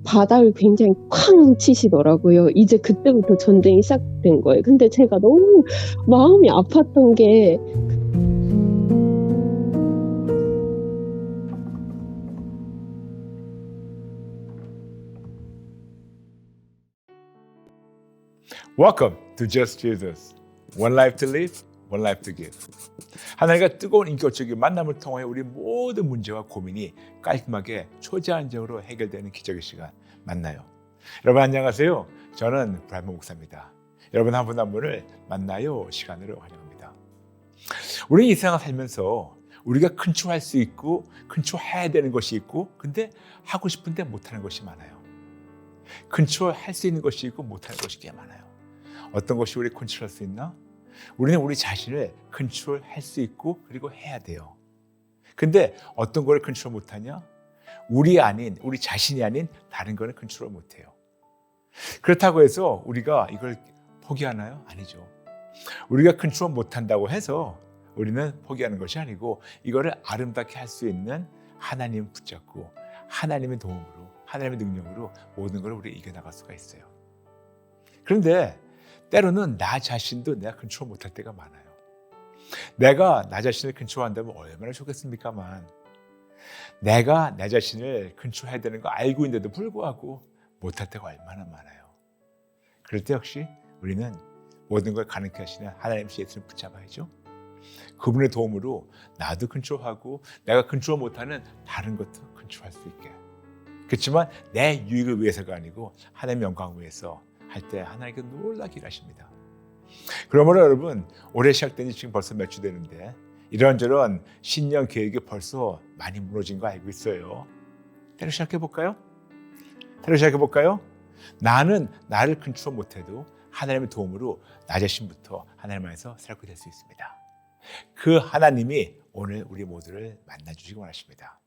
바닥을 굉장히 쾅 치시더라고요. 이제 그때부터 전쟁이 시작된 거예요. 근데 제가 너무 마음이 아팠던 게 Welcome to Just Jesus. One life to live, one life to give. 하나님과 뜨거운 인격적인 만남을 통해 우리 모든 문제와 고민이 깔끔하게 초제한적으로 해결되는 기적의 시간 만나요. 여러분 안녕하세요. 저는 브라이먼 목사입니다. 여러분 한 분 한 분을 만나요 시간으로 환영합니다. 우리는 이 세상을 살면서 우리가 컨트롤할 수 있고 컨트롤해야 되는 것이 있고 근데 하고 싶은데 못하는 것이 많아요. 컨트롤할 수 있는 것이 있고 못하는 것이 꽤 많아요. 어떤 것이 우리 컨트롤할 수 있나? 우리는 우리 자신을 컨트롤할 수 있고 그리고 해야 돼요. 근데 어떤 걸 컨트롤 못하냐? 우리 자신이 아닌 다른 거는 컨트롤 못해요. 그렇다고 해서 우리가 이걸 포기하나요? 아니죠. 우리가 컨트롤 못한다고 해서 우리는 포기하는 것이 아니고 이거를 아름답게 할 수 있는 하나님 붙잡고 하나님의 도움으로 하나님의 능력으로 모든 걸 우리 이겨나갈 수가 있어요. 그런데 때로는 나 자신도 내가 컨트롤 못할 때가 많아요. 내가 나 자신을 컨트롤한다면 얼마나 좋겠습니까만 내가 내 자신을 컨트롤해야 되는 거 알고 있는데도 불구하고 못할 때가 얼마나 많아요. 그럴 때 역시 우리는 모든 걸 가능케 하시는 하나님 예수를 붙잡아야죠. 그분의 도움으로 나도 컨트롤하고 내가 컨트롤 못하는 다른 것도 컨트롤할 수 있게. 그렇지만 내 유익을 위해서가 아니고 하나님의 영광을 위해서 할 때 하나님께 놀라게 일하십니다. 그러므로 여러분 올해 시작된 지 지금 벌써 몇 주 되는데 이런저런 신년 계획이 벌써 많이 무너진 거 알고 있어요. 새로 시작해볼까요? 나는 나를 컨트롤 못해도 하나님의 도움으로 나 자신부터 하나님 안에서 새롭게 될 수 있습니다. 그 하나님이 오늘 우리 모두를 만나주시기 원하십니다.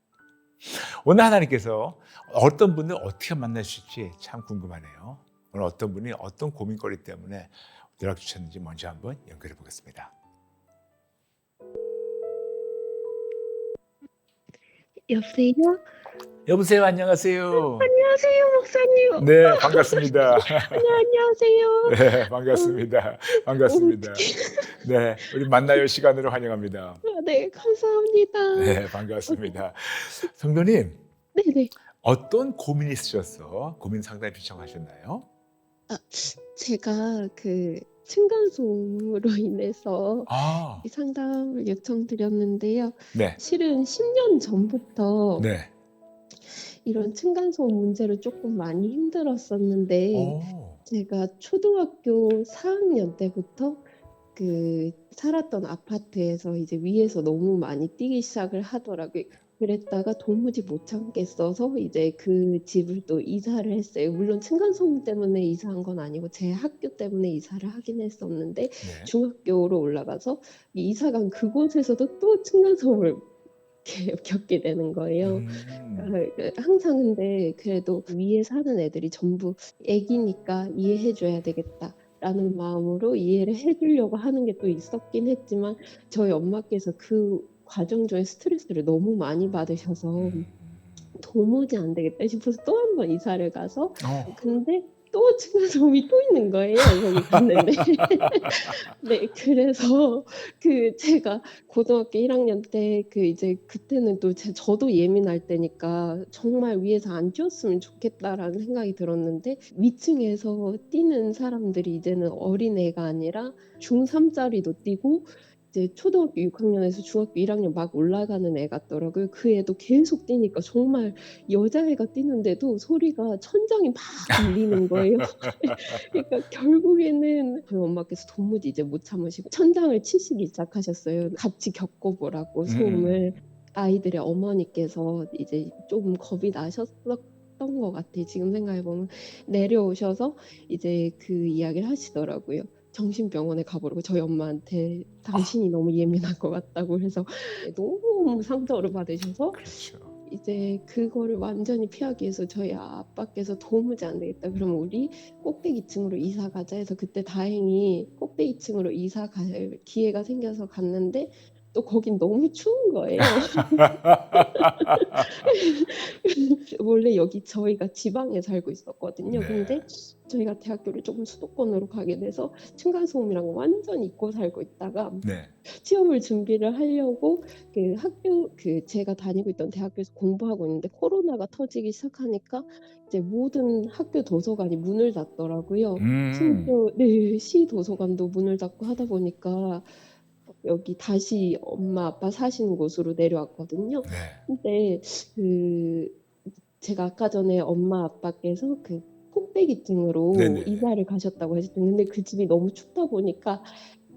오늘 하나님께서 어떤 분을 어떻게 만나주실지 참 궁금하네요. 오늘 어떤 분이 어떤 고민거리 때문에 연락 주셨는지 먼저 한번 연결해 보겠습니다. 여보세요? 여보세요, 안녕하세요. 안녕하세요, 목사님. 네, 반갑습니다. 안녕하세요. 네, 반갑습니다. 네, 우리 만나요 시간으로 환영합니다. 네, 감사합니다. 네, 반갑습니다. 성도님, 네네. 어떤 고민이 있으셔서 고민 상담 신청하셨나요? 제가 층간소음으로 인해서 아, 이 상담을 요청드렸는데요. 네, 실은 10년 전부터 네. 이런 층간소음 문제로 조금 많이 힘들었었는데, 오, 제가 초등학교 4학년 때부터 살았던 아파트에서 이제 위에서 너무 많이 뛰기 시작을 하더라고요. 그랬다가 도무지 못 참겠어서 이제 그 집을 또 이사를 했어요. 물론 층간소음 때문에 이사한 건 아니고 제 학교 때문에 이사를 하긴 했었는데, 네. 중학교로 올라가서 이 이사 간 그곳에서도 또 층간소음을 겪게 되는 거예요. 항상 근데 그래도 위에 사는 애들이 전부 애기니까 이해해 줘야 되겠다라는 마음으로 이해를 해 주려고 하는 게 또 있었긴 했지만, 저희 엄마께서 그 과정 중에 스트레스를 너무 많이 받으셔서 도무지 안 되겠다 싶어서 또 한 번 이사를 가서, 근데 또 층간소음이 또 있는 거예요, 거기 갔는데. 네, 그래서 제가 고등학교 1학년 때 이제 그때는 또 저도 예민할 때니까 '정말 위에서 안 뛰었으면 좋겠다.'라는 생각이 들었는데, 위층에서 뛰는 사람들이 이제는 어린애가 아니라 중3 짜리도 뛰고 이제 초등학교 6학년에서 중학교 1학년 막 올라가는 애 같더라고요. 그 애도 계속 뛰니까 정말 여자애가 뛰는데도 소리가 천장이 막 울리는 거예요. 그러니까 결국에는 저희 엄마께서 도무지 이제 못 참으시고 천장을 치시기 시작하셨어요. 같이 겪어보라고 소음을. 아이들의 어머니께서 이제 좀 겁이 나셨었던 것 같아요. 지금 생각해 보면 내려오셔서 이제 그 이야기를 하시더라고요. 정신병원에 가보라고. 저희 엄마한테 당신이 너무 예민한 것 같다고 해서 너무 상처를 받으셔서 그렇죠. 이제 그거를 완전히 피하기 위해서 저희 아빠께서 도무지 안 되겠다, 그러면 우리 꼭대기층으로 이사 가자 해서 그때 다행히 꼭대기층으로 이사 갈 기회가 생겨서 갔는데, 또 거긴 너무 추운 거예요. 원래 여기 저희가 지방에 살고 있었거든요. 근데 네. 저희가 대학교를 조금 수도권으로 가게 돼서 층간소음이랑 완전 잊고 살고 있다가 네. 시험을 준비를 하려고 그 학교 제가 다니고 있던 대학교에서 공부하고 있는데 코로나가 터지기 시작하니까 이제 모든 학교 도서관이 문을 닫더라고요. 음. 심지어 네 시 도서관도 문을 닫고 하다 보니까 여기 다시 엄마 아빠 사시는 곳으로 내려왔거든요. 네. 근데 그 제가 아까 전에 엄마 아빠께서 그 꼭대기층으로 네네네. 이사를 가셨다고 했었는데 근데 그 집이 너무 춥다 보니까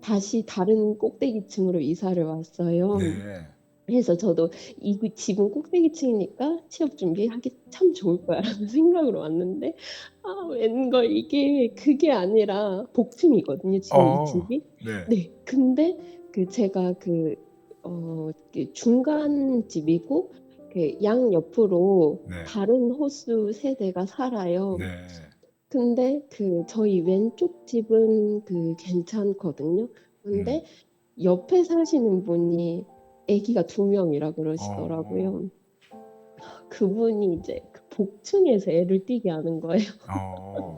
다시 다른 꼭대기층으로 이사를 왔어요. 네. 그래서 저도 집은 꼭대기층이니까 '취업 준비하기 참 좋을 거야.'라는 생각으로 왔는데 웬걸 이게 그게 아니라 복층이거든요 지금 이 어. 집이. 네. 네. 근데 제가 중간 집이고 양옆으로 네. 다른 호수 세대가 살아요. 네. 근데 저희 왼쪽 집은 괜찮거든요. 음. 근데 옆에 사시는 분이 아기가 2 명이라 어. 그러시더라고요. 그분이 이제 복층에서 애를 뛰게 하는 거예요.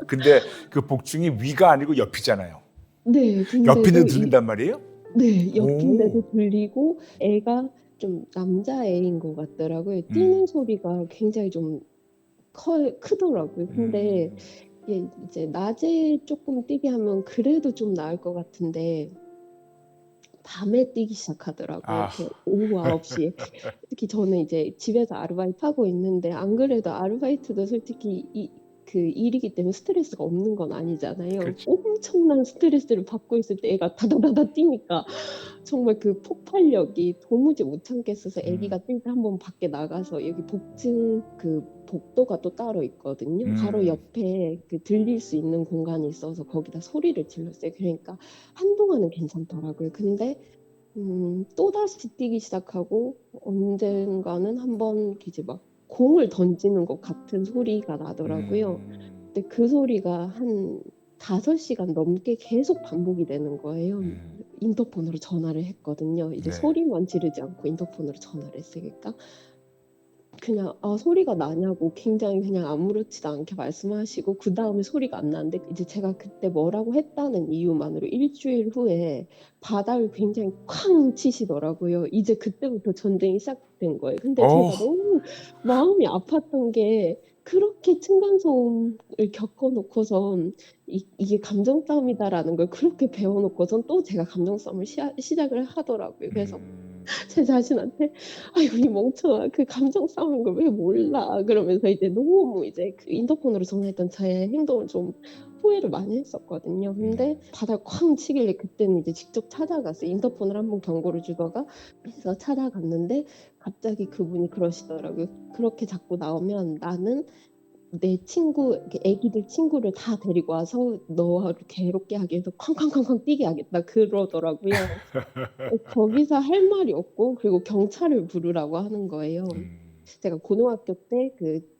근데 그 복층이 위가 아니고 옆이잖아요. 네. 옆인데도 근데도 들린단 말이에요? 네. 오. 옆인데도 들리고 애가 좀 남자애인 것 같더라고요. 음. 뛰는 소리가 굉장히 좀 크더라고요. 근데 음. 이게 이제 낮에 쪼끔 뛰게 하면 그래도 좀 나을 것 같은데 밤에 뛰기 시작하더라고요. 아. 이렇게 오후 9 시에. 특히 저는 이제 집에서 아르바이트하고 있는데 안 그래도 아르바이트도 솔직히 일이기 때문에 스트레스가 없는 건 아니잖아요. 그렇죠. 엄청난 스트레스를 받고 있을 때 애가 다다다다 뛰니까 정말 그 폭발력이 도무지 못 참겠어서 음. 아기가 뛸 때 한 번 밖에 나가서 여기 복층 복도가 또 따로 있거든요. 바로 음. 옆에 들릴 수 있는 공간이 있어서 거기다 소리를 질렀어요. 그러니까 한동안은 괜찮더라고요. 근데 또다시 뛰기 시작하고 언젠가는 한 번 이제 막 공을 던지는 것 같은 소리가 나더라고요. 음. 근데 그 소리가 한 5 시간 넘게 계속 반복이 되는 거예요. 음. 인터폰으로 전화를 했거든요. 이제 네. 소리만 지르지 않고 인터폰으로 전화를 했으니까. 그냥 소리가 나냐고 굉장히 그냥 아무렇지도 않게 말씀하시고 그다음에 소리가 안 나는데 이제 제가 그때 뭐라고 했다는 이유만으로 1주일 후에 바닥을 굉장히 쾅 치시더라고요. 이제 그때부터 전쟁이 시작된 거예요. 근데 어. 제가 너무 마음이 아팠던 게 그렇게 층간소음을 겪어 놓고선 이게 감정 싸움이다라는 걸 그렇게 배워 놓고선 또 제가 감정 싸움을 시작을 하더라고요. 그래서 음. 제 자신한테 "아이고 이 멍청아 그 감정 싸움인 걸 왜 몰라." 그러면서 이제 너무 이제 인터폰으로 전화했던 제 행동을 좀 후회를 많이 했었거든요. 근데 음. 바닥을 쾅 치길래 그때는 이제 직접 찾아갔어요. 인터폰을 한번 경고를 주다가 그래서 찾아갔는데 갑자기 그분이 그러시더라고요. "그렇게 자꾸 나오면 나는 내 친구 이렇게 애기들 친구를 다 데리고 와서 너를 괴롭게 하기 위해서 쾅쾅쾅쾅 뛰게 하겠다." 그러더라고요. 거기서 할 말이 없고 그리고 경찰을 부르라고 하는 거예요. 음. 제가 고등학교 때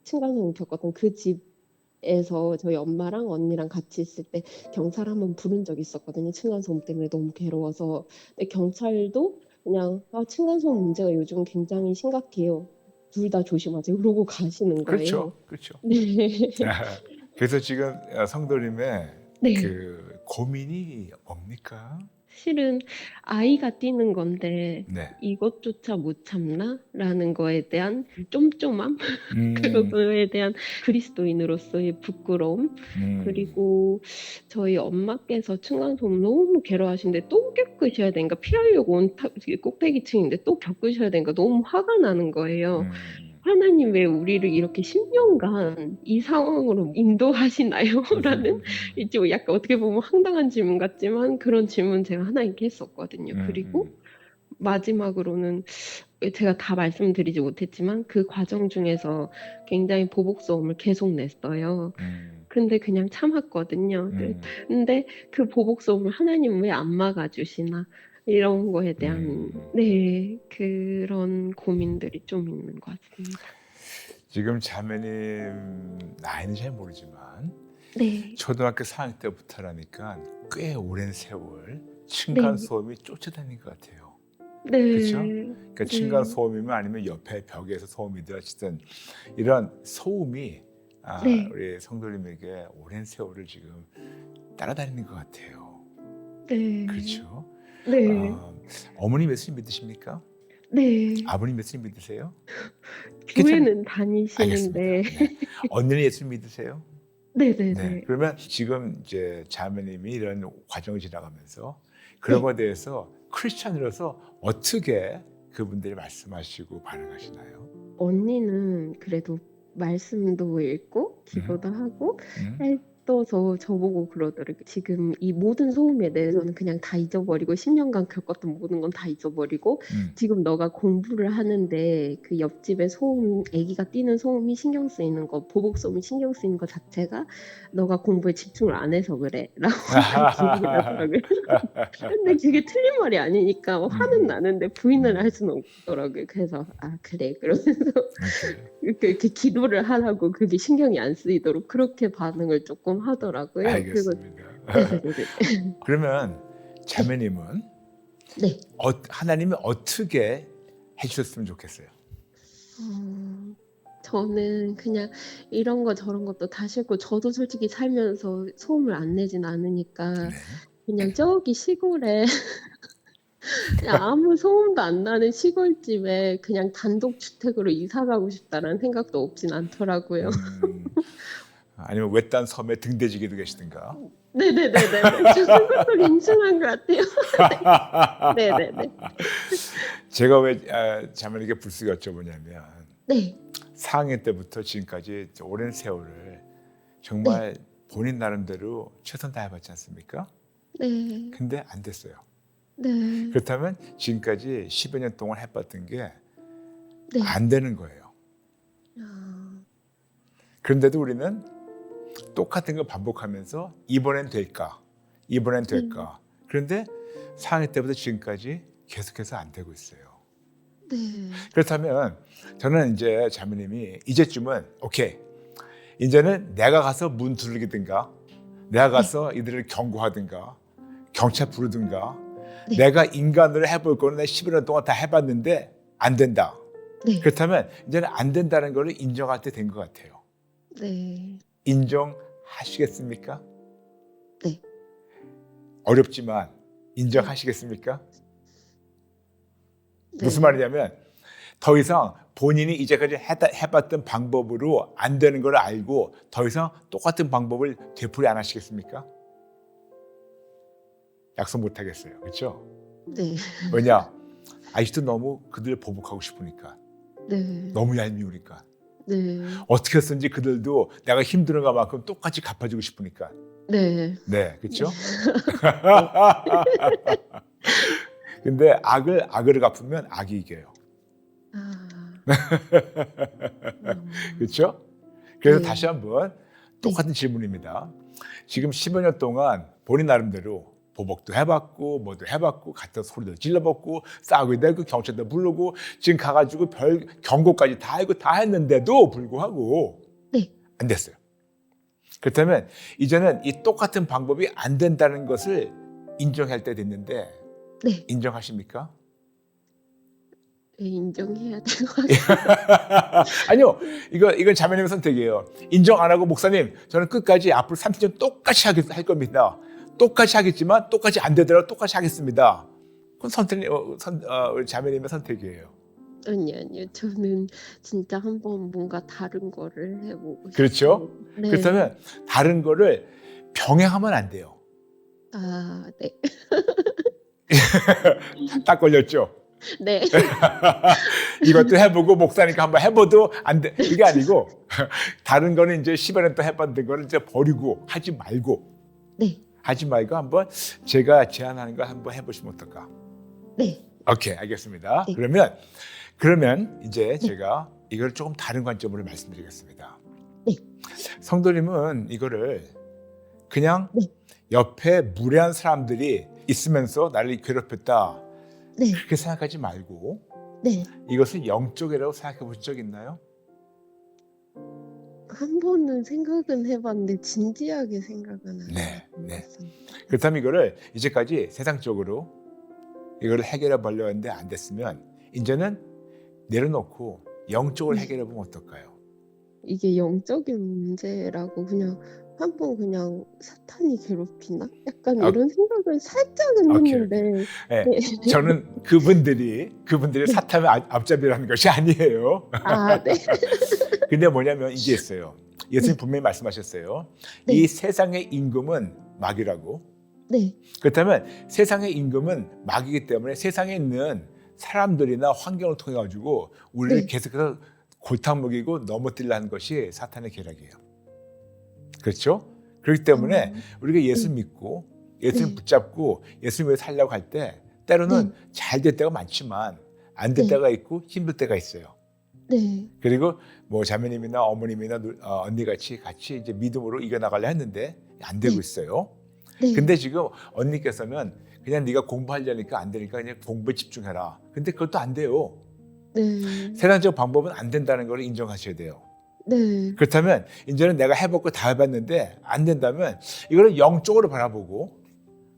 층간소음 겪었던 그 집에서 저희 엄마랑 언니랑 같이 있을 때 경찰 한 번 부른 적이 있었거든요, 층간소음 때문에 너무 괴로워서. 근데 경찰도 그냥 층간소음 문제가 요즘 굉장히 심각해요. 둘 다 조심하세요." 그러고 가시는 그렇죠. 거예요. 그렇죠. 네. 그래서 지금 성도님의 네. 그 고민이 뭡니까? 실은 아이가 뛰는 건데 네. '이것조차 못 참나?'라는 거에 대한 쫌쫌함? 음. 그거에 대한 그리스도인으로서의 부끄러움 음. 그리고 저희 엄마께서 층간소음 너무 괴로워하시는데 또 겪으셔야 되니까 피하려고 온 꼭대기층인데 또 겪으셔야 되니까 너무 화가 나는 거예요. 음. '하나님 왜 우리를 이렇게 10 년간 이 상황으로 인도하시나요?' 라는 이제 약간 어떻게 보면 황당한 질문 같지만 그런 질문 제가 하나님께 했었거든요. 그리고 음음. 마지막으로는 제가 다 말씀드리지 못했지만 그 과정 중에서 굉장히 보복소음을 계속 냈어요. 음. 근데 그냥 참았거든요. 음. 근데 그 보복소음을 '하나님은 왜 안 막아 주시나.' 이런 거에 대한 음. 네 그런 고민들이 좀 있는 것 같습니다. 지금 자매님 나이는 잘 모르지만 네. 초등학교 4학년 때부터라니까 꽤 오랜 세월 네. 층간소음이 쫓아다닌 것 같아요. 그렇죠? 네. 그러니까 층간 네. 소음이면 아니면 옆에 벽에서 소음이든 어쨌든 이런 소음이 네. 우리 성도님에게 오랜 세월을 지금 따라다니는 것 같아요. 네. 그렇죠? 네. 어, 어머님 예수님 믿으십니까? 네. 아버님 예수님 믿으세요? 괜찮아요. 교회는 다니시는데 알겠습니다. 네. 언니는 예수님 믿으세요? 네. 네네네. 그러면 지금 이제 자매님이 이런 과정을 지나가면서 그런 네. 것에 대해서 크리스찬으로서 어떻게 그분들이 말씀하시고 반응하시나요? 언니는 그래도 말씀도 읽고 음, 기도도 하고 음, 해떠서 저보고 그러더라고요. 지금 이 모든 소음에 대해서는 그냥 다 잊어버리고 10년간 겪었던 모든 건 다 잊어버리고 음. 지금 너가 공부를 하는데 그 옆집에 소음, 아기가 뛰는 소음이 신경 쓰이는 거, 보복 소음이 신경 쓰이는 거 자체가 너가 공부에 집중을 안 해서 그래 라고 그렇게 얘기를 하더라고요. 근데 그게 틀린 말이 아니니까 화는 음, 나는데 부인을 할 음. 수는 없더라고요. 그래서 아 그래 그러면서 오케이. 이렇게 기도를 하라고 그게 신경이 안 쓰이도록 그렇게 반응을 조금 하더라고요. 그리고 알겠습니다. 네네네네. 그러면 네. 자매님은 네. 하나님이 어떻게 해주셨으면 좋겠어요? 어, 저는 그냥 이런 거 저런 것도 다 싫고 저도 솔직히 살면서 소음을 안 내진 않으니까 네. 그냥 저기 시골에 그냥 아무 소음도 안 나는 시골집에 그냥 단독주택으로 이사 가고 싶다라는 생각도 없진 않더라고요. 음, 아니면 외딴 섬에 등대지기도 계시든가. 네네네네네. 저 그것도 괜찮은 것 같아요. 네. 네네네. 제가 왜 자매에게 불쑥 여쭤보냐면 네. 4학년 때부터 지금까지 오랜 세월을 네. 정말 본인 나름대로 최선 다해봤지 않습니까? 네. 근데 안 됐어요. 네. 그렇다면 지금까지 10여 년 동안 해봤던 게 네. 안 되는 거예요. 아, 그런데도 우리는 똑같은 걸 반복하면서 이번엔 될까? 이번엔 네. 될까? 그런데 4학년 때부터 지금까지 계속해서 안 되고 있어요. 네. 그렇다면 저는 이제 자매님이 이제쯤은 오케이, 이제는 내가 가서 문 두들기든가 내가 네. 가서 이들을 경고하든가 경찰 부르든가 네. 내가 인간으로 해볼 거는 내가 11년 동안 다 해봤는데 안 된다. 네. 그렇다면 이제는 안 된다는 걸 인정할 때 된 것 같아요. 네. 인정하시겠습니까? 네. 어렵지만 네. 인정하시겠습니까? 무슨 네. 말이냐면 더 이상 본인이 이제까지 해봤던 방법으로 안 되는 걸 알고 더 이상 똑같은 방법을 되풀이 안 하시겠습니까? 약속 못 하겠어요. 그렇죠? 네. 왜냐? 아직도 너무 그들을 보복하고 싶으니까. 네. 너무 얄미우니까. 네. 어떻게 했든지 그들도 내가 힘든 것만큼 똑같이 갚아주고 싶으니까. 네. 네, 그렇죠? 네. 근데 악을 갚으면 악이 이겨요. 아. 그렇죠? 그래서 네. 다시 한번 네. 똑같은 질문입니다. 지금 10여 년 동안 본인 나름대로 보복도 해봤고 뭐도 해봤고 같은 소리도 질러봤고 싸우게 되고 경찰도 부르고 지금 가가지고 별 경고까지 다 하고 다 했는데도 불구하고 네. 안 됐어요. 그렇다면 이제는 이 똑같은 방법이 안 된다는 것을 인정할 때 됐는데 네. 인정하십니까? 네. 인정해야 될 것 같아요. 아니요, 이건 자매님의 선택이에요. 인정 안 하고 목사님, 저는 끝까지 앞으로 30년 똑같이 할 겁니다. 똑같이 하겠지만 똑같이 안 되더라도 똑같이 하겠습니다. 그건 우리 자매님의 선택이에요. 아니요. 저는 진짜 한번 뭔가 다른 거를 해보고 싶어요. 그렇죠? 네. 그렇다면 다른 거를 병행하면 안 돼요. 아, 네. 딱 걸렸죠? 네. 이것도 해보고 목사니까 한번 해봐도 안 돼. 그게 아니고 다른 거는 이제 10여 년 동안 해봤던 거를 이제 버리고 하지 말고 네. 한번 제가 제안하는 거 한번 해보시면 어떨까? 네. 오케이, 알겠습니다. 네. 그러면 이제 제가 이걸 조금 다른 관점으로 말씀드리겠습니다. 네. 성도님은 이거를 그냥 네. 옆에 무례한 사람들이 있으면서 나를 괴롭혔다. 네. 그렇게 생각하지 말고 네. 이것을 영적이라고 생각해 보신 적 있나요? 한 번은 생각은 해봤는데 진지하게 생각은 안 네. 해봤습니다. 그렇다면 이거를 이제까지 세상적으로 이걸 해결해 보려고 했는데 안 됐으면 이제는 내려놓고 영적으로 해결해 보면 어떨까요? 이게 영적인 문제라고 그냥 한번 그냥 '사탄이 괴롭히나?' 약간 아, 이런 생각을 살짝은 오케이. 했는데 네, 네. 저는 그분들이 네. 사탄의 앞잡이라는 것이 아니에요. 아 네. 근데 뭐냐면 이게 있어요. 예수님 네. 분명히 말씀하셨어요. 네. 이 세상의 임금은 마귀라고. 네. 그렇다면 세상의 임금은 마귀이기 때문에 세상에 있는 사람들이나 환경을 통해 가지고 우리를 네. 계속해서 골탕 먹이고 넘어뜨리려는 것이 사탄의 계략이에요. 그렇죠? 그렇기 때문에 아 우리가 예수 네. 믿고 예수님 네. 붙잡고 예수님 위해 살려고 할 때 네. 때로는 잘 될 때가 많지만 안 될 네. 때가 있고 힘들 때가 있어요. 네. 그리고 뭐 자매님이나 어머님이나 언니같이 같이 이제 믿음으로 이겨나가려 했는데 안 되고 네. 있어요. 네. 근데 지금 언니께서는 그냥 네가 공부하려니까 안 되니까 그냥 공부에 집중해라. 근데 그것도 안 돼요. 네. 세상적 방법은 안 된다는 걸 인정하셔야 돼요. 네. 그렇다면 이제는 내가 해봤고 다 해봤는데 안 된다면 이거를 영적으로 바라보고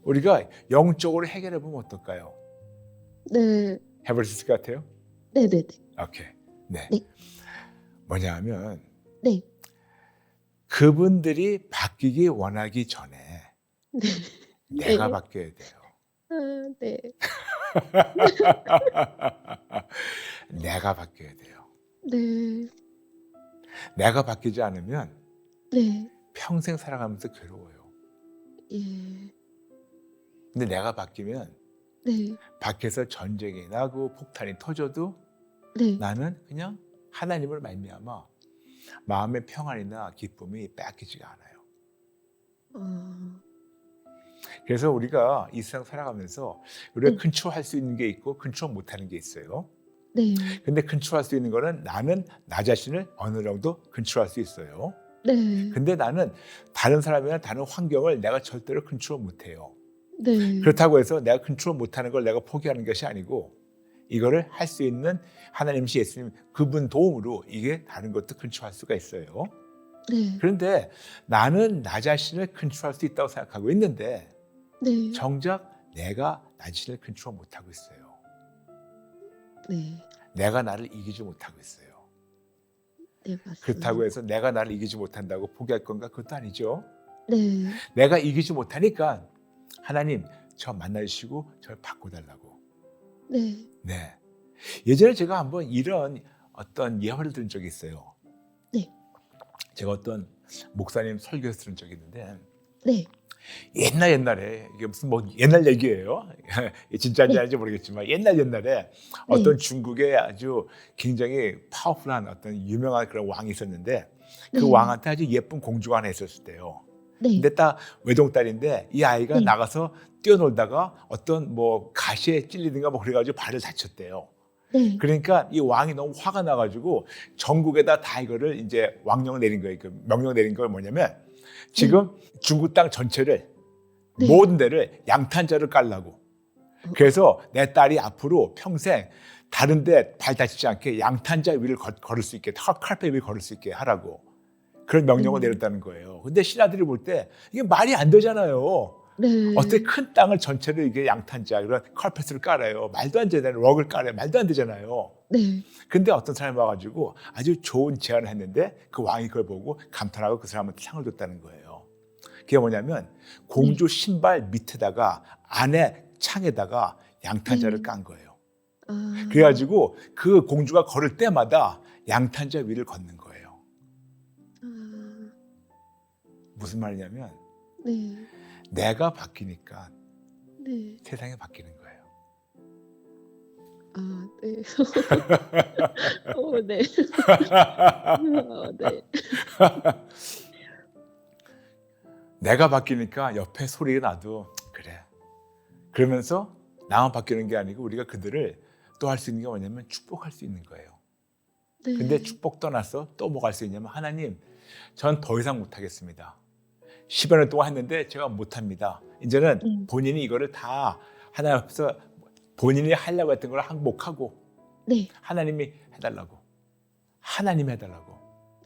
우리가 영적으로 해결해 보면 어떨까요? 네. 해볼 수 있을 것 같아요? 네네네. 오케이. 네. 네. 뭐냐 하면 네. 그분들이 바뀌기 원하기 전에 네. 내가 네. 바뀌어야 돼요. 아 네. 내가 바뀌어야 돼요. 네. 내가 바뀌지 않으면 네. 평생 살아가면서 괴로워요. 예. 근데 내가 바뀌면 네. 밖에서 전쟁이 나고 폭탄이 터져도 네. 나는 그냥 하나님을 말미암아 마음의 평안이나 기쁨이 뺏기지가 않아요. 아. 그래서 우리가 이 세상 살아가면서 우리가 네. 컨트롤할 수 있는 게 있고 컨트롤 못하는 게 있어요. 네. 근데 컨트롤할 수 있는 거는 나는 나 자신을 어느 정도 컨트롤할 수 있어요. 네. 근데 나는 다른 사람이나 다른 환경을 내가 절대로 컨트롤 못해요. 네. 그렇다고 해서 내가 컨트롤 못하는 걸 내가 포기하는 것이 아니고 이거를 할 수 있는 하나님이신 예수님 그분 도움으로 이게 다른 것도 컨트롤할 수가 있어요. 네. 그런데 나는 나 자신을 컨트롤할 수 있다고 생각하고 있는데 네. 정작 내가 나 자신을 컨트롤 못하고 있어요. 네. 내가 나를 이기지 못하고 있어요. 네 맞습니다. 그렇다고 해서 내가 나를 이기지 못한다고 포기할 건가? 그것도 아니죠. 네. 내가 이기지 못하니까 하나님 저 만나주시고 저를 바꿔달라고. 네. 네. 예전에 제가 한번 이런 어떤 예화를 들은 적이 있어요. 네. 제가 어떤 목사님 설교에서 들은 적이 있는데 네. 옛날에 이게 무슨 뭐 옛날 얘기예요. 진짜인지 네. 아닌지 모르겠지만 옛날에 어떤 중국에 아주 굉장히 파워풀한 어떤 유명한 그런 왕이 있었는데 그 네. 왕한테 아주 예쁜 공주가 하나 있었을 때요. 네. 근데 딱 외동딸인데 이 아이가 네. 나가서 뛰어놀다가 어떤 뭐 가시에 찔리든가 뭐 그래가지고 발을 다쳤대요. 네. 그러니까 이 왕이 너무 화가 나가지고 전국에다 다 이거를 이제 왕령 내린 거예요. 그 명령 내린 걸 뭐냐면 지금 중국 땅 전체를 네. 모든 데를 양탄자를 깔라고. 그래서 내 딸이 앞으로 평생 다른 데 발 다치지 않게 양탄자 위를 걸을 수 있게 칼페 위를 걸을 수 있게 하라고. 그런 명령을 내렸다는 거예요. 근데 신하들이 볼 때 이게 말이 안 되잖아요. 네. 어떻게 큰 땅을 전체를 이게 양탄자 이런 칼펫을 깔아요. 말도 안 되잖아요. 럭을 깔아요. 말도 안 되잖아요. 네. 근데 어떤 사람이 와가지고 아주 좋은 제안을 했는데 그 왕이 그걸 보고 감탄하고 그 사람한테 상을 줬다는 거예요. 그게 뭐냐면 공주 신발 밑에다가 안에 창에다가 양탄자를 깐 거예요. 아. 그래가지고 그 공주가 걸을 때마다 양탄자 위를 걷는 거예요. 아. 무슨 말이냐면 네. 내가 바뀌니까 네. 세상이 바뀌는 거예요. 아 네. 네. 네. 내가 바뀌니까 옆에 소리가 나도 그래. 그러면서 나만 바뀌는 게 아니고 우리가 그들을 또 할 수 있는 게 뭐냐면 축복할 수 있는 거예요. 네. 근데 축복 떠나서 또 뭐 할 수 있냐면 하나님 전 더 이상 못하겠습니다. 10여 년 동안 했는데 제가 못합니다. 이제는 본인이 이거를 다 하나님 앞에서 본인이 하려고 했던 걸 항복하고 네. 하나님이 해달라고. 하나님이 해달라고.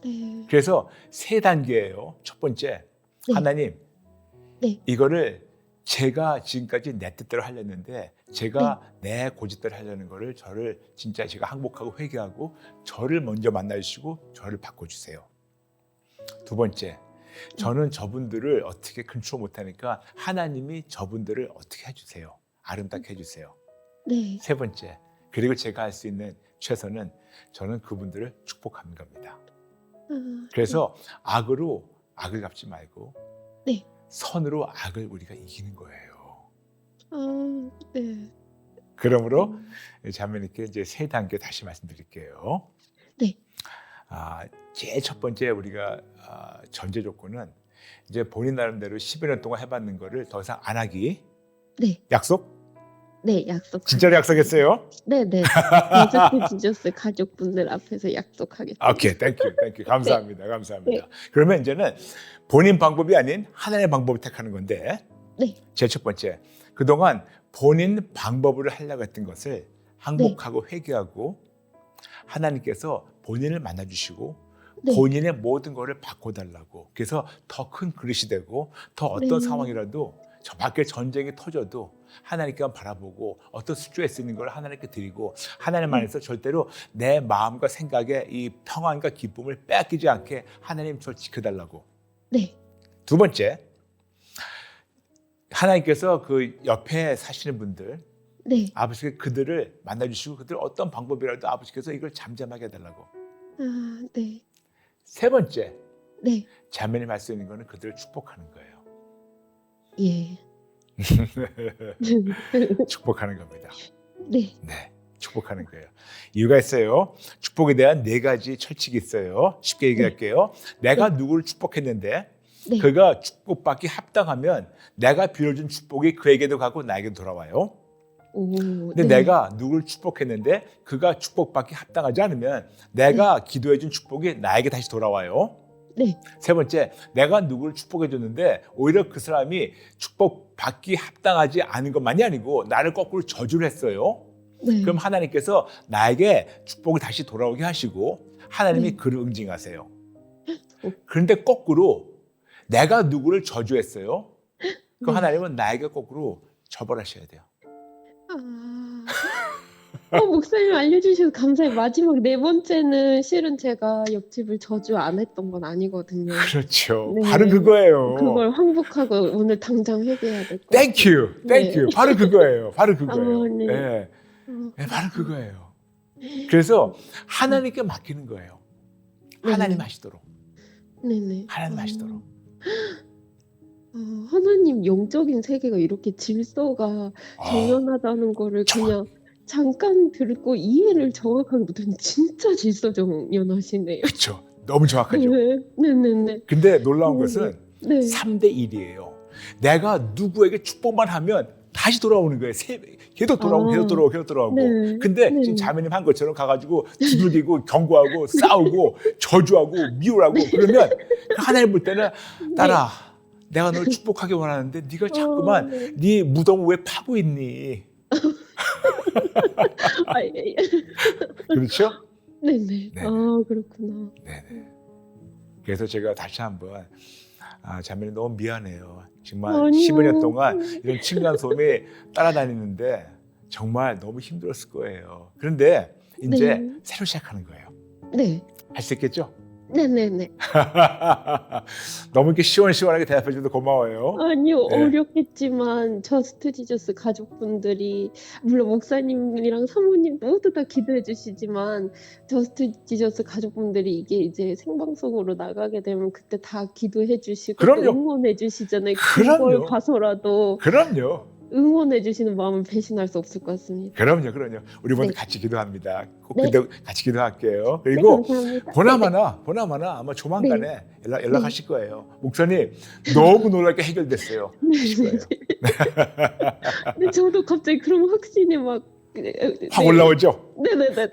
네. 그래서 3단계예요. 첫 번째 네. 하나님 네. 이거를 제가 지금까지 내 뜻대로 하려는데 제가 내 고집대로 하려는 거를 저를 진짜 제가 항복하고 회개하고 저를 먼저 만나주시고 저를 바꿔주세요. 두 번째, 저는 저분들을 어떻게 컨트롤 못하니까 하나님이 저분들을 어떻게 해주세요. 아름답게 해주세요. 네. 세 번째, 그리고 제가 할 수 있는 최선은 저는 그분들을 축복하는 겁니다. 그래서 악으로 악을 갚지 말고 네. 선으로 악을 우리가 이기는 거예요. 네. 그러므로 자매님께 이제 세 단계 다시 말씀드릴게요. 네. 제일 첫 번째 우리가 전제 조건은 이제 본인 나름대로 10여 년 동안 해봤는 거를 더 이상 안 하기. 네. 약속? 네, 약속. 진짜로 약속했어요? 네네. 저스트 지저스 가족분들 앞에서 약속하겠습니다. 오케이, 땡큐. 감사합니다. 감사합니다. 그러면 이제는 본인 방법이 아닌 하나님의 방법을 택하는 건데 네. 제일 첫 번째, 그동안 본인 방법으로 하려고 했던 것을 항복하고 회개하고 하나님께서 본인을 만나주시고 네. 본인의 모든 것을 바꿔달라고. 그래서 더 큰 그릇이 되고 더 어떤 상황이라도 저 밖에 전쟁이 터져도 하나님께만 바라보고 어떤 수주에 쓰는 걸 하나님께 드리고 하나님 안에서 절대로 내 마음과 생각에 이 평안과 기쁨을 빼앗기지 않게 하나님 저를 지켜달라고. 네. 두 번째, 하나님께서 그 옆에 사시는 분들 네. 아버지께 그들을 만나주시고 그들 어떤 방법이라도 아버지께서 이걸 잠잠하게 해달라고. 네. 세 번째, 네. 자매님 할 수 있는 거는 그들을 축복하는 거예요. 예. 축복하는 겁니다. 네. 네, 축복하는 거예요. 이유가 있어요. 축복에 대한 네 가지 철칙이 있어요. 쉽게 얘기할게요. 내가 누구를 축복했는데 네. 그가 축복받기 합당하면 내가 빌어준 축복이 그에게도 가고 나에게도 돌아와요. 근데 내가 누구를 축복했는데 그가 축복받기 합당하지 않으면 내가 기도해준 축복이 나에게 다시 돌아와요. 네. 세 번째, 내가 누구를 축복해줬는데 오히려 그 사람이 축복받기 합당하지 않은 것만이 아니고 나를 거꾸로 저주를 했어요. 네. 그럼 하나님께서 나에게 축복을 다시 돌아오게 하시고 하나님이 그를 응징하세요. 그런데 거꾸로 내가 누구를 저주했어요. 그럼 하나님은 나에게 거꾸로 처벌하셔야 돼요. 목사님 알려주셔서 감사해요. 마지막 네 번째는 실은 제가 옆집을 저주 안 했던 건 아니거든요. 그렇죠. 네. 바로 그거예요. 그걸 항복하고 오늘 당장 회개해야 될 것 같아요. 땡큐. 네. 바로 그거예요. 바로 그거예요. 네. 네. 네, 바로 그거예요. 그래서 하나님께 맡기는 거예요. 하나님 하시도록. 네네. 하나님 하시도록. 하나님 영적인 세계가 이렇게 질서가 정연하다는 거를 그냥 잠깐 듣고 이해를 정확하게 못하는 진짜 질서 정연하시네요. 그렇죠. 너무 정확하죠. 네네네. 근데 놀라운 것은 네. 3대 1이에요. 내가 누구에게 축복만 하면 다시 돌아오는 거예요. 계속 돌아오고 계속 돌아오고. 네. 근데 네. 지금 자매님 한 것처럼 가가지고 두들기고 경고하고 싸우고 저주하고 미워하고 그러면 하나님 볼 때는 딸아 내가 널 축복하기 원하는데 네가 자꾸만 네 무덤을 왜 파고 있니? 예. 그렇죠? 네네. 네. 그렇구나. 네네. 그래서 제가 다시 한번 자매님 너무 미안해요. 정말 아니요. 10여 년 동안 이런 층간소음이 따라다니는데 정말 너무 힘들었을 거예요. 그런데 이제 네. 새로 시작하는 거예요. 네. 할 수 있겠죠? 네네네. 너무 이렇게 시원시원하게 대답해 주셔서 고마워요. 아니요, 네. 어렵겠지만 저스트 지저스 가족분들이 물론 목사님이랑 사모님 모두 다 기도해 주시지만 저스트 지저스 가족분들이 이게 이제 생방송으로 나가게 되면 그때 다 기도해 주시고 또 그럼요. 응원해 주시잖아요. 그럼요. 그걸 봐서라도 그럼요. 응원해 주시는 마음을 배신할 수 없을 것 같습니다. 그럼요. 우리 모두 네. 같이 기도합니다. 꼭 네. 같이 기도할게요. 네, 그리고 감사합니다. 보나마나 아마 조만간에 연락하실 거예요. 목사님 너무 놀랍게 해결됐어요. 하실 거예요. 근데 저도 갑자기 그런 확신이 막 확 올라오죠? 네네네네.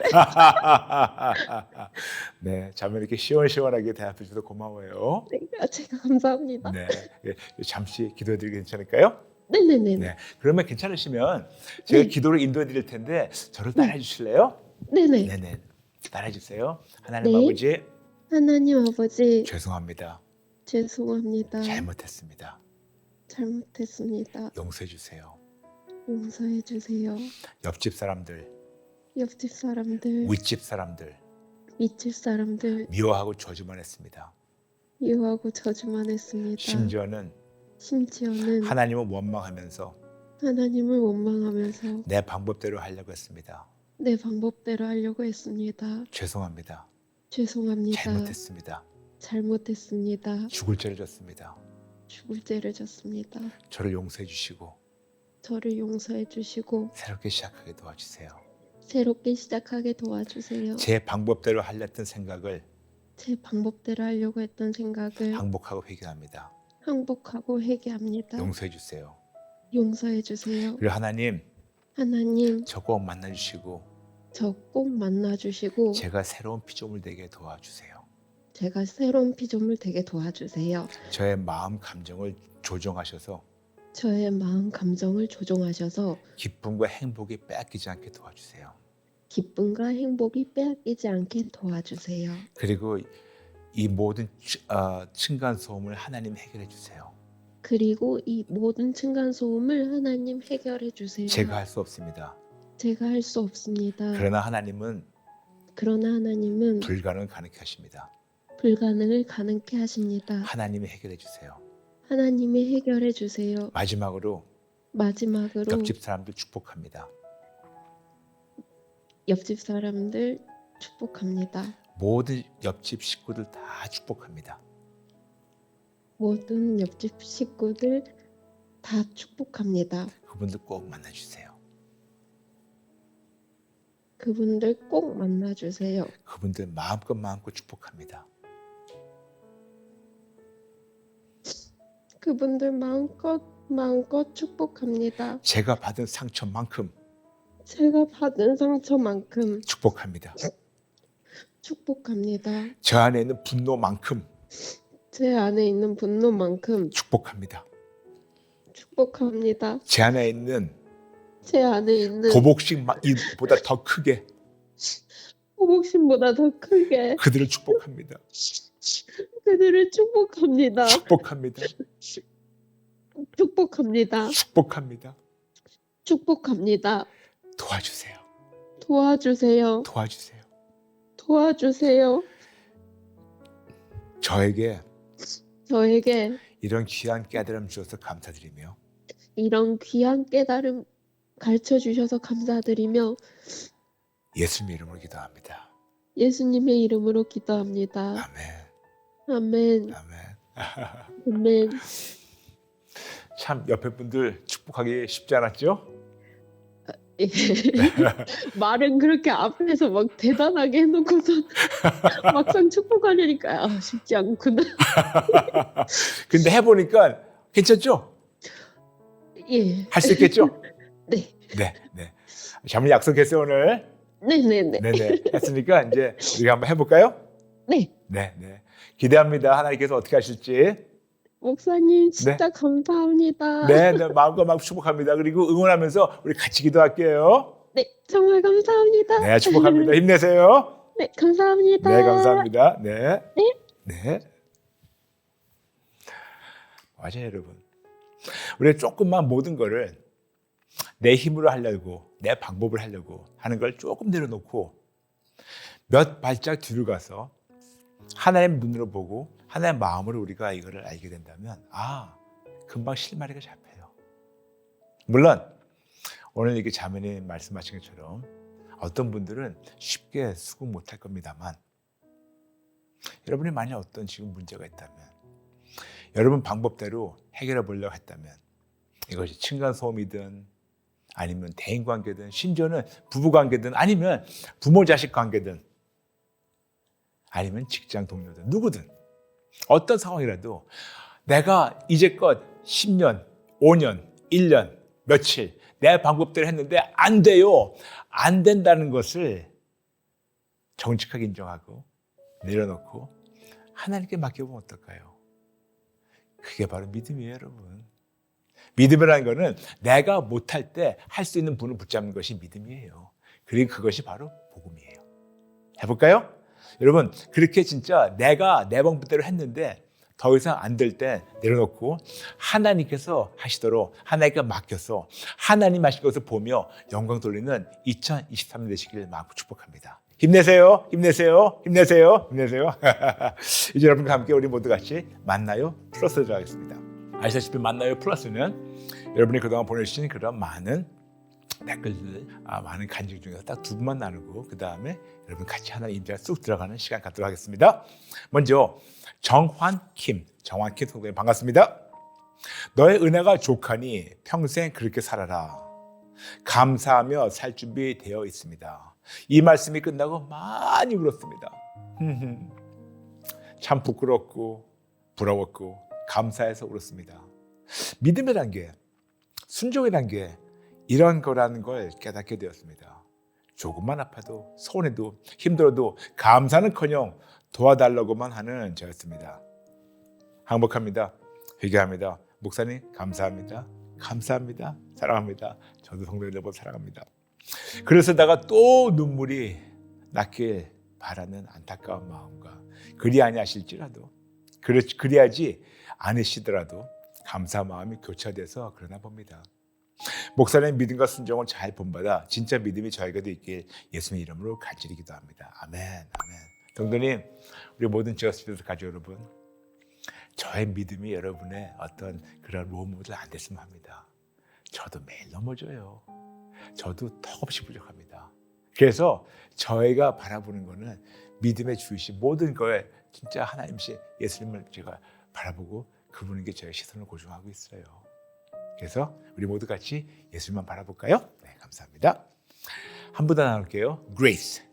네, 자매 이렇게 시원시원하게 대답해 주셔서 고마워요. 네, 제가 감사합니다. 네, 잠시 기도해드리기 괜찮을까요? 네네네. 네, 그러면 괜찮으시면 제가 네. 기도를 인도해드릴 텐데 저를 따라해 주실래요? 네네. 네네, 따라해 주세요. 하나님 네. 아버지 하나님 아버지 죄송합니다. 죄송합니다. 잘못했습니다. 잘못했습니다. 용서해 주세요. 용서해 주세요. 옆집 사람들, 옆집 사람들, 윗집 사람들 윗집 사람들 미워하고 저주만 했습니다. 미워하고 저주만 했습니다. 심지어는 심지어는 하나님을 원망하면서 하나님을 원망하면서 내 방법대로 하려고 했습니다. 내 방법대로 하려고 했습니다. 죄송합니다. 죄송합니다. 잘못했습니다. 잘못했습니다. 죽을 죄를 졌습니다. 죽을 죄를 졌습니다. 저를 용서해 주시고 저를 용서해 주시고 새롭게 시작하게 도와주세요. 새롭게 시작하게 도와주세요. 제 방법대로 하려 했던 생각을 제 방법대로 하려고 했던 생각을 항복하고 회개합니다. 항복하고 회개합니다. 용서해 주세요. 용서해 주세요. 그리고 하나님, 하나님, 저 꼭 만나 주시고 저 꼭 만나 주시고 제가 새로운 피조물 되게 도와주세요. 제가 새로운 피조물 되게 도와주세요. 저의 마음 감정을 조정하셔서 저의 마음 감정을 조종하셔서 기쁨과 행복이 빼앗기지 않게 도와주세요. 기쁨과 행복이 빼앗기지 않게 도와주세요. 그리고 이 모든 층간 소음을 하나님 해결해 주세요. 그리고 이 모든 층간소음을 하나님 해결해 주세요. 제가 할 수 없습니다. 제가 할 수 없습니다. 그러나 하나님은 하나님은 불가능을 가능케 하십니다. 불가능을 가능케 하십니다. 하나님이 해결해 주세요. 하나님이 해결해 주세요. 마지막으로 마지막으로 옆집 사람들 축복합니다. 옆집 사람들 축복합니다. 모든 옆집 식구들 다 축복합니다. 모든 옆집 식구들 다 축복합니다. 그분들 꼭 만나주세요. 그분들 꼭 만나주세요. 그분들 마음껏 축복합니다. 그분들 마음껏 축복합니다. 제가 받은 상처만큼 제가 받은 상처만큼 축복합니다. 축복합니다. 저 안에 있는 분노만큼 제 안에 있는 분노만큼 축복합니다. 축복합니다. 제 안에 있는 제 안에 있는 보복심보다 더 크게 호복심보다 더 크게 그들을 축복합니다. 그들을 축복합니다. 축복합니다. 축복합니다. 축복합니다. 축복합니다. 도와주세요. 도와주세요. 도와주세요. 도와주세요. 저에게 이런 귀한 깨달음 주셔서 감사드리며 이런 귀한 깨달음 가르쳐 주셔서 감사드리며 예수님 이름으로 기도합니다. 예수님의 이름으로 기도합니다. 아멘. 아멘. 아멘. 아멘. 참 옆에 분들 축복하기 쉽지 않았죠? 예. 말은 그렇게 앞에서 막 대단하게 해놓고서 막상 축복하려니까 쉽지 않구나. 근데 해보니까 괜찮죠? 예. 할 수 있겠죠? 네. 네. 잠을 약속했어요 오늘. 네네네. 네네. 했으니까 이제 우리가 한번 해볼까요? 네. 네. 기대합니다. 하나님께서 어떻게 하실지. 목사님 진짜 감사합니다. 네, 마음껏 축복합니다. 그리고 응원하면서 우리 같이 기도할게요. 네, 정말 감사합니다. 네, 축복합니다. 힘내세요. 네, 감사합니다. 네, 감사합니다. 네. 네. 네. 맞아요, 여러분. 우리가 조금만 모든 거를 내 힘으로 하려고, 내 방법을 하려고 하는 걸 조금 내려놓고 몇 발짝 뒤로 가서 하나님 눈으로 보고 하나님의 마음으로 우리가 이거를 알게 된다면 금방 실마리가 잡혀요. 물론 오늘 이렇게 자매님 말씀하신 것처럼 어떤 분들은 쉽게 수긍 못할 겁니다만 여러분이 만약 어떤 지금 문제가 있다면 여러분 방법대로 해결해 보려고 했다면 이것이 층간소음이든 아니면 대인관계든 심지어는 부부관계든 아니면 부모 자식 관계든 아니면 직장 동료든 누구든 어떤 상황이라도 내가 이제껏 10년, 5년, 1년, 며칠 내 방법대로 했는데 안 돼요. 안 된다는 것을 정직하게 인정하고 내려놓고 하나님께 맡겨보면 어떨까요? 그게 바로 믿음이에요, 여러분. 믿음이라는 것은 내가 못할 때 할 수 있는 분을 붙잡는 것이 믿음이에요. 그리고 그것이 바로 복음이에요. 해볼까요? 여러분, 그렇게 진짜 내가 내 방법대로 했는데 더 이상 안 될 때 내려놓고 하나님께서 하시도록 하나님께 맡겨서 하나님 하신 것을 보며 영광 돌리는 2023년 되시길 마음으로 축복합니다. 힘내세요. 힘내세요. 힘내세요. 힘내세요. 이제 여러분과 함께 우리 모두 같이 만나요 플러스를 들어가겠습니다. 아시다시피 만나요 플러스는 여러분이 그동안 보내주신 그런 많은 댓글들, 많은 간증 중에서 딱 두 분만 나누고 그 다음에 여러분 같이 하나의 임재가 쑥 들어가는 시간 갖도록 하겠습니다. 먼저 정환킴 성도님 반갑습니다. 너의 은혜가 족하니 평생 그렇게 살아라. 감사하며 살 준비 되어 있습니다. 이 말씀이 끝나고 많이 울었습니다. 참 부끄럽고 부러웠고 감사해서 울었습니다. 믿음이란 게, 순종이란 게 이런 거라는 걸 깨닫게 되었습니다. 조금만 아파도 서운해도 힘들어도 감사는커녕 도와달라고만 하는 저였습니다. 행복합니다. 회개합니다. 목사님 감사합니다. 감사합니다. 사랑합니다. 저도 성도 여러분 사랑합니다. 그래서다가 또 눈물이 났길 바라는 안타까운 마음과 그리 아니하실지라도 그리하지 않으시더라도 감사 마음이 교차돼서 그러나 봅니다. 목사님 믿음과 순종을 잘 본받아 진짜 믿음이 저에게도 있길 예수님 이름으로 간절히 기도합니다. 아멘. 아멘. 성도님, 우리 모든 저스피스 가족 여러분, 저의 믿음이 여러분의 어떤 그런 로모델 안 됐으면 합니다. 저도 매일 넘어져요. 저도 턱없이 부족합니다. 그래서 저희가 바라보는 거는 믿음의 주이신 모든 거에 진짜 하나님이신 예수님을 제가 바라보고 그분에게 저의 시선을 고정하고 있어요. 그래서 우리 모두 같이 예수님만 바라볼까요? 네, 감사합니다. 한 분 더 나눌게요. Grace.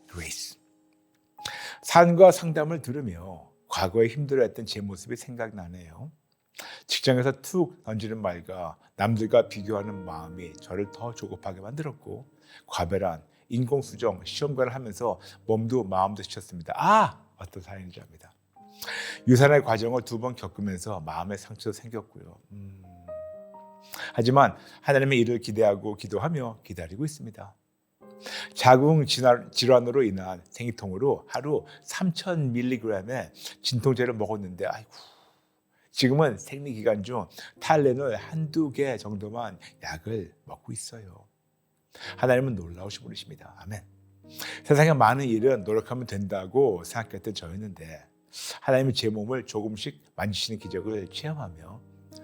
산과 상담을 들으며 과거에 힘들어했던 제 모습이 생각나네요. 직장에서 툭 던지는 말과 남들과 비교하는 마음이 저를 더 조급하게 만들었고 과배란, 인공수정, 시험관을 하면서 몸도 마음도 지쳤습니다. 어떤 사연인지 압니다. 유산의 과정을 2번 겪으면서 마음의 상처도 생겼고요. 하지만 하나님의 일을 기대하고 기도하며 기다리고 있습니다. 자궁 질환으로 인한 생리통으로 하루 3,000mg의 진통제를 먹었는데 지금은 생리기간 중 탈레놀 한두 개 정도만 약을 먹고 있어요. 하나님은 놀라우신 분이십니다. 아멘. 세상에 많은 일은 노력하면 된다고 생각했던 저였는데 하나님은 제 몸을 조금씩 만지시는 기적을 체험하며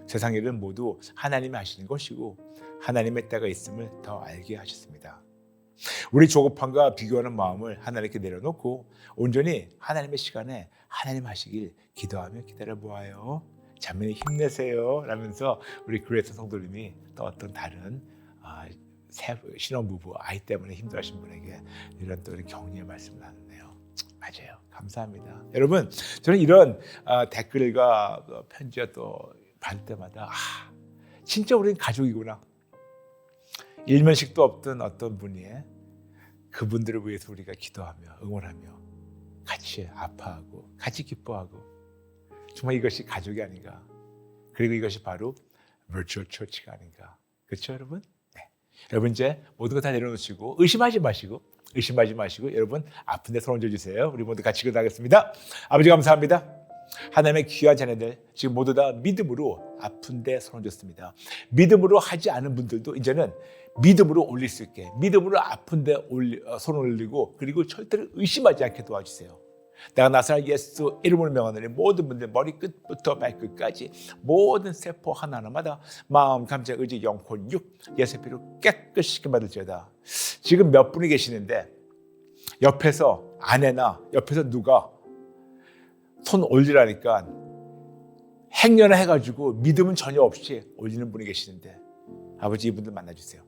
세상 일은 모두 하나님이 하시는 것이고 하나님의 때가 있음을 더 알게 하셨습니다. 우리 조급함과 비교하는 마음을 하나님께 내려놓고 온전히 하나님의 시간에 하나님 하시길 기도하며 기다려보아요. 자매님 힘내세요 라면서 우리 그레이스 성도님이 또 어떤 다른 신혼부부 아이 때문에 힘들어하신 분에게 이런 또 격려의 말씀을 나누네요. 맞아요. 감사합니다. 여러분, 저는 이런 댓글과 편지가 또 받을 때마다 진짜 우리는 가족이구나. 일면식도 없던 어떤 분이 그분들을 위해서 우리가 기도하며 응원하며 같이 아파하고 같이 기뻐하고 정말 이것이 가족이 아닌가. 그리고 이것이 바로 virtual church가 아닌가. 그렇죠 여러분? 네. 여러분 이제 모든 거 다 내려놓으시고 의심하지 마시고 여러분 아픈 데 손 얹어주세요. 우리 모두 같이 기도하겠습니다. 아버지 감사합니다. 하나님의 귀한 자녀들 지금 모두 다 믿음으로 아픈데 손 얹었습니다. 믿음으로 하지 않은 분들도 이제는 믿음으로 올릴 수 있게 믿음으로 아픈데 손 올리고 그리고 절대로 의심하지 않게 도와주세요. 내가 나사렛 예수 이름으로 명하노니 모든 분들 머리끝부터 발끝까지 모든 세포 하나하나마다 마음, 감정, 의지, 영혼, 육 예수의 피로 깨끗이 받을지어다. 지금 몇 분이 계시는데 옆에서 아내나 옆에서 누가 손 올리라니까 행렬을 해가지고 믿음은 전혀 없이 올리는 분이 계시는데 아버지 이분들 만나주세요.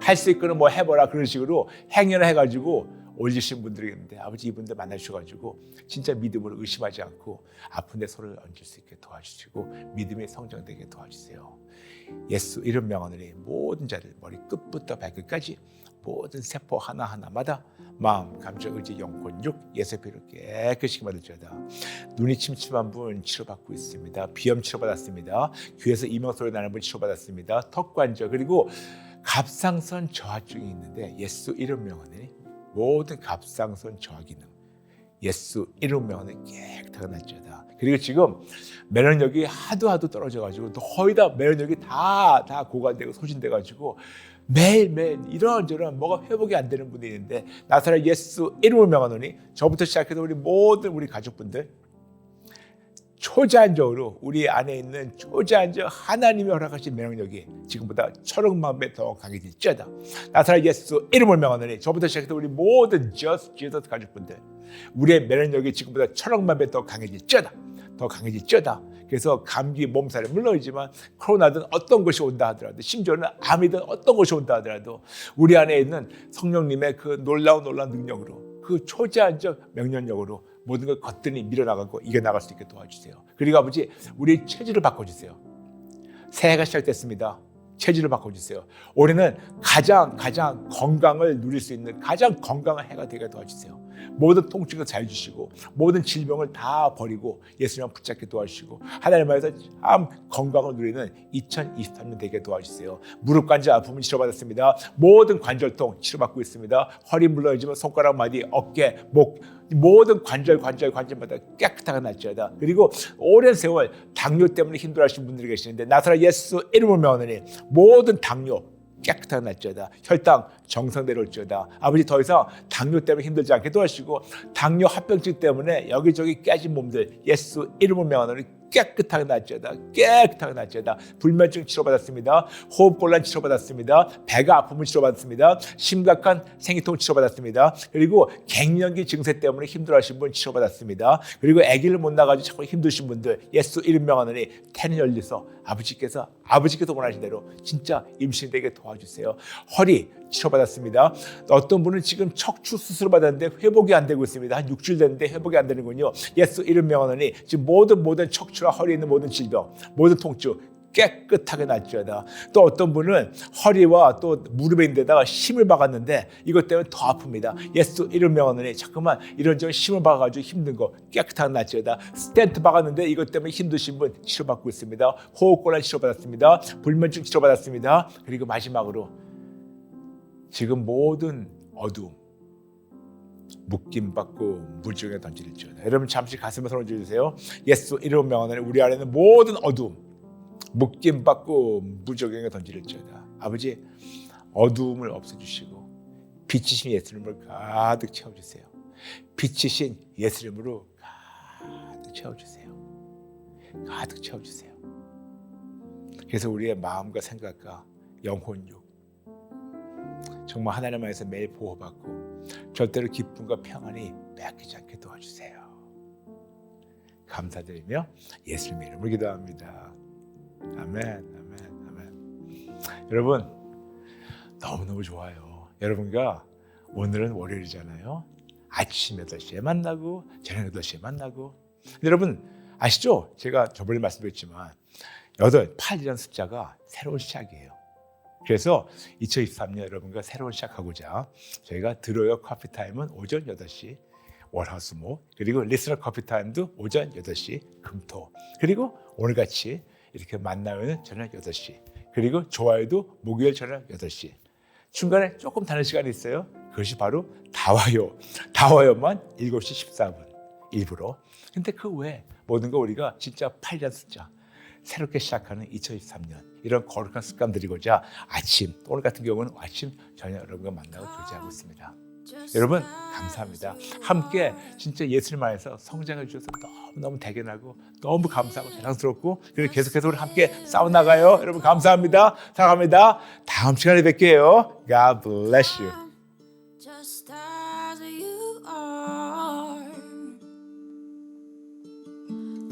할 수 있거든 뭐 해보라 그런 식으로 행렬을 해가지고 올리신 분들이 있는데 아버지 이분들 만나주셔가지고 진짜 믿음으로 의심하지 않고 아픈데 손을 얹을 수 있게 도와주시고 믿음의 성장되게 도와주세요. 예수 이름 명하노니 모든 자들 머리 끝부터 발끝까지 모든 세포 하나하나마다 마음, 감정, 의지, 영혼, 육 예수의 피로 깨끗이 받을지어다. 눈이 침침한 분 치료받고 있습니다. 비염 치료받았습니다. 귀에서 이명소리 나는 분 치료받았습니다. 턱관절 그리고 갑상선 저하증이 있는데 예수 이름 명하노니 모든 갑상선 저하 기능 예수 이름 명하는 깨끗하게 날지어다. 그리고 지금 면역력이 하도 떨어져가지고 거의 다 면역력이 다 고갈되고 소진돼가지고 매일매일 이런저런 뭐가 회복이 안 되는 분이 있는데 나사렛 예수 이름을 명하노니 저부터 시작해서 우리 모든 우리 가족분들 초자연적으로 우리 안에 있는 초자연적 하나님이 허락하신 면역력이 지금보다 1,000만 배 더 강해질지어다. 나사렛 예수 이름을 명하노니 저부터 시작해서 우리 모든 Just Jesus 가족분들 우리의 면역력이 지금보다 1,000만 배 더 강해질지어다. 더 강해질지어다. 그래서 감기, 몸살이 물론이지만 코로나든 어떤 것이 온다 하더라도 심지어는 암이든 어떤 것이 온다 하더라도 우리 안에 있는 성령님의 그 놀라운 능력으로 그 초자연적 명령력으로 모든 걸 거뜬히 밀어나가고 이겨나갈 수 있게 도와주세요. 그리고 아버지 우리 체질을 바꿔주세요. 새해가 시작됐습니다. 체질을 바꿔주세요. 올해는 가장 건강을 누릴 수 있는 가장 건강한 해가 되게 도와주세요. 모든 통증을 잘 주시고 모든 질병을 다 버리고 예수님 붙잡게 도와주시고 하나님 안에서 참 건강을 누리는 2023년 되게 도와주세요. 무릎 관절 아픔을 치료받았습니다. 모든 관절통 치료받고 있습니다. 허리 물론이지만 손가락, 마디, 어깨, 목 모든 관절마다 깨끗하게 날지어다. 그리고 오랜 세월 당뇨 때문에 힘들어하시는 분들이 계시는데 나사렛 예수 이름을 명하노니 모든 당뇨 깨끗하게 날지어다. 혈당 정상대로 올지어다. 아버지 더 이상 당뇨 때문에 힘들지 않게 도와주시고 당뇨 합병증 때문에 여기저기 깨진 몸들 예수 이름을 명하노니 깨끗하게 날지어다. 깨끗하게 날지어다. 불면증 치료받았습니다. 호흡곤란 치료받았습니다. 배가 아픔을 치료받았습니다. 심각한 생리통 치료받았습니다. 그리고 갱년기 증세 때문에 힘들어하신 분 치료받았습니다. 그리고 아기를 못 낳아가지고 자꾸 힘드신 분들 예수 이름 명하노니 태는 열려서 아버지께서 원하신 대로 진짜 임신되게 도와주세요. 허리 치료받았습니다. 어떤 분은 지금 척추 수술 받았는데 회복이 안 되고 있습니다. 한 6주일 됐는데 회복이 안 되는군요. 예수 이름 명하노니 지금 모든 척추와 허리에 있는 모든 질병, 모든 통증 깨끗하게 날지어다. 또 어떤 분은 허리와 또 무릎에 있는 데다가 힘을 박았는데 이것 때문에 더 아픕니다. 예수 이름 명하노니 자꾸만 이런저런 힘을 박아가지고 힘든 거 깨끗하게 날지어다. 스텐트 박았는데 이것 때문에 힘드신 분 치료받고 있습니다. 호흡곤란 치료받았습니다. 불면증 치료받았습니다. 그리고 마지막으로 지금 모든 어두움 묶임받고 무중에 던질지어다. 여러분 잠시 가슴에 손을 쥐주세요. 예수 이름 명하노니 우리 안에 있는 모든 어두움 묶임받고 무적행에 던질지어다. 아버지 어두움을 없애주시고 빛이신 예수님을 가득 채워주세요. 빛이신 예수님으로 가득 채워주세요. 가득 채워주세요. 그래서 우리의 마음과 생각과 영혼육 정말 하나님 안에서 매일 보호받고 절대로 기쁨과 평안이 빼앗기지 않게 도와주세요. 감사드리며 예수님의 이름으로 기도합니다. 아멘. 여러분 너무너무 좋아요. 여러분과 오늘은 월요일이잖아요. 아침 8시에 만나고 저녁 8시에 만나고 여러분 아시죠? 제가 저번에 말씀드렸지만 8이라는 숫자가 새로운 시작이에요. 그래서 2023년 여러분과 새로운 시작하고자 저희가 들어요 커피타임은 오전 8시 월화수목 그리고 리스너 커피타임도 오전 8시 금토 그리고 오늘같이 이렇게 만나면 저녁 8시 그리고 좋아요도 목요일 저녁 8시 중간에 조금 다른 시간이 있어요. 그것이 바로 다와요만 7시 14분 일부러. 근데 그 외에 모든 거 우리가 진짜 8이라는 숫자 새롭게 시작하는 2023년 이런 거룩한 습관 들이고자 아침 오늘 같은 경우는 아침 저녁 여러분과 만나고 교제하고 있습니다. 여러분 감사합니다. 함께 진짜 예수님 안에서 성장해 주셔서 너무너무 대견하고 너무 감사하고 자랑스럽고 그리고 계속해서 우리 함께 싸워나가요. 여러분 감사합니다. 사랑합니다. 다음 시간에 뵐게요. God bless you. Just as you are,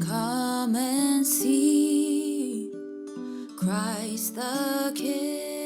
come and see Christ the King.